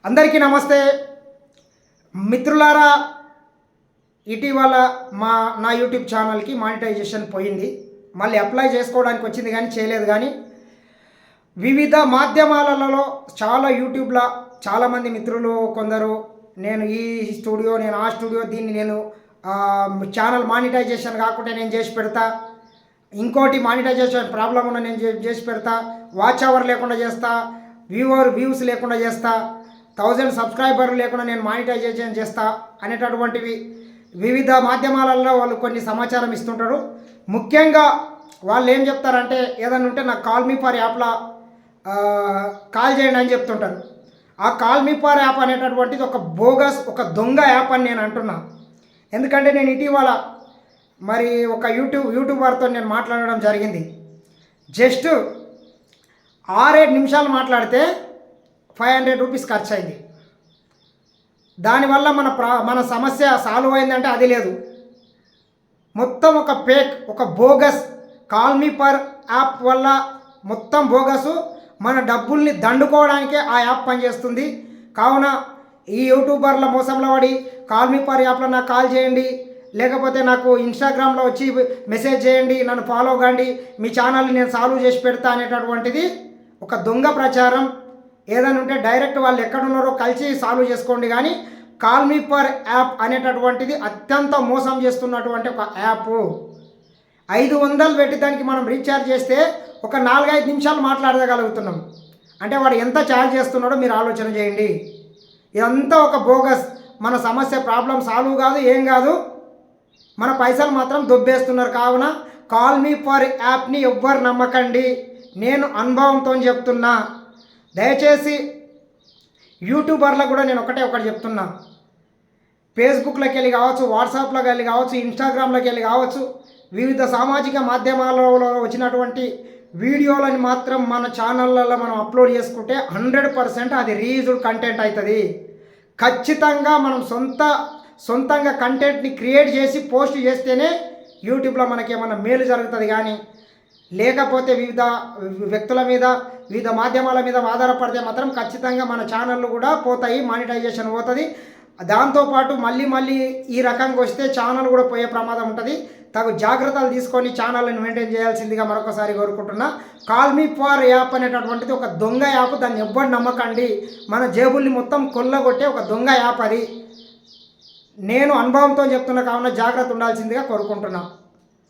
అందరికీ నమస్తే మిత్రులారా. ఇటీవల నా యూట్యూబ్ ఛానల్కి మానిటైజేషన్ పోయింది. మళ్ళీ అప్లై చేసుకోవడానికి వచ్చింది కానీ చేయలేదు. కానీ వివిధ మాధ్యమాలలో చాలా యూట్యూబ్లో చాలామంది మిత్రులు కొందరు నేను ఈ స్టూడియో నేను ఆ స్టూడియో దీన్ని నేను ఛానల్ మానిటైజేషన్ కాకుండా నేను చేసి పెడతా, ఇంకోటి మానిటైజేషన్ ప్రాబ్లం ఉన్న నేను చేసి పెడతా, వాచ్ అవర్ లేకుండా చేస్తా, వ్యూస్ లేకుండా చేస్తా, 1000 సబ్స్క్రైబర్లు లేకుండా నేను మానిటైజేషన్ చేస్తా అనేటటువంటివి వివిధ మాధ్యమాలలో వాళ్ళు కొన్ని సమాచారం ఇస్తుంటారు. ముఖ్యంగా వాళ్ళు ఏం చెప్తారంటే ఏదైనా ఉంటే నాకు కాల్ మీ ఫర్ యాప్లో కాల్ చేయండి అని చెప్తుంటారు. ఆ కాల్ మీ ఫర్ యాప్ అనేటటువంటిది ఒక బోగస్, ఒక దొంగ యాప్ అని నేను అంటున్నా. ఎందుకంటే నేను ఇటీవల మరి ఒక యూట్యూబర్తో నేను మాట్లాడడం జరిగింది. జస్ట్ 6-7 నిమిషాలు మాట్లాడితే 500 రూపీస్ ఖర్చు అయింది. దానివల్ల మన సమస్య సాల్వ్ అయిందంటే అది లేదు. మొత్తం ఒక ఫేక్, ఒక bogus call me for app వల్ల మొత్తం బోగసు. మన డబ్బుల్ని దండుకోవడానికే ఆ యాప్ పనిచేస్తుంది. కావున ఈ యూట్యూబర్ల మోసంలో పడి కాల్ మీ ఫర్ యాప్లో నాకు కాల్ చేయండి, లేకపోతే నాకు ఇన్స్టాగ్రామ్లో వచ్చి మెసేజ్ చేయండి, నన్ను ఫాలో కండి, మీ ఛానల్ని నేను సాల్వ్ చేసి పెడతా అనేటటువంటిది ఒక దొంగ ప్రచారం. ఏదైనా ఉంటే డైరెక్ట్ వాళ్ళు ఎక్కడున్నారో కలిసి సాల్వ్ చేసుకోండి. కానీ కాల్ మీ ఫర్ యాప్ అనేటటువంటిది అత్యంత మోసం చేస్తున్నటువంటి ఒక యాప్. 500 పెట్టి దానికి మనం రీఛార్జ్ చేస్తే ఒక 4-5 నిమిషాలు మాట్లాడగలుగుతున్నాం. అంటే వాడు ఎంత ఛార్జ్ చేస్తున్నాడో మీరు ఆలోచన చేయండి. ఇదంతా ఒక బోగస్. మన సమస్య ప్రాబ్లం సాల్వ్ కాదు, ఏం కాదు, మన పైసలు మాత్రం దొబ్బేస్తున్నారు. కావున కాల్ మీ ఫర్ యాప్ని ఎవ్వరు నమ్మకండి. నేను అనుభవంతో చెప్తున్నా. దయచేసి యూట్యూబర్లకు కూడా నేను ఒకటి చెప్తున్నా. ఫేస్బుక్లోకి వెళ్ళి కావచ్చు, వాట్సాప్లోకి వెళ్ళి కావచ్చు, ఇన్స్టాగ్రామ్లోకి వెళ్ళి కావచ్చు, వివిధ సామాజిక మాధ్యమాలలో వచ్చినటువంటి వీడియోలని మాత్రం మన ఛానళ్ళలో మనం అప్లోడ్ చేసుకుంటే 100% అది రీయూజ్డ్ కంటెంట్ అవుతుంది. ఖచ్చితంగా మనం సొంతంగా కంటెంట్ని క్రియేట్ చేసి పోస్ట్ చేస్తేనే యూట్యూబ్లో మనకి ఏమైనా మేలు జరుగుతుంది. కానీ లేకపోతే వివిధ వ్యక్తుల మీద, వివిధ మాధ్యమాల మీద ఆధారపడితే మాత్రం ఖచ్చితంగా మన ఛానళ్ళు కూడా పోతాయి, మానిటైజేషన్ పోతుంది. దాంతోపాటు మళ్ళీ ఈ రకంగా వస్తే ఛానల్ కూడా పోయే ప్రమాదం ఉంటుంది. తగు జాగ్రత్తలు తీసుకొని ఛానల్ని మెయింటైన్ చేయాల్సిందిగా మరొకసారి కోరుకుంటున్నా. కాల్ మీ ఫర్ యాప్ అనేటటువంటిది ఒక దొంగ యాప్. దాన్ని ఎవ్వరు నమ్మకండి. మన జేబుల్ని మొత్తం కొల్లగొట్టే ఒక దొంగ యాప్ అది. నేను అనుభవంతో చెప్తున్నా. కావున జాగ్రత్త ఉండాల్సిందిగా కోరుకుంటున్నా.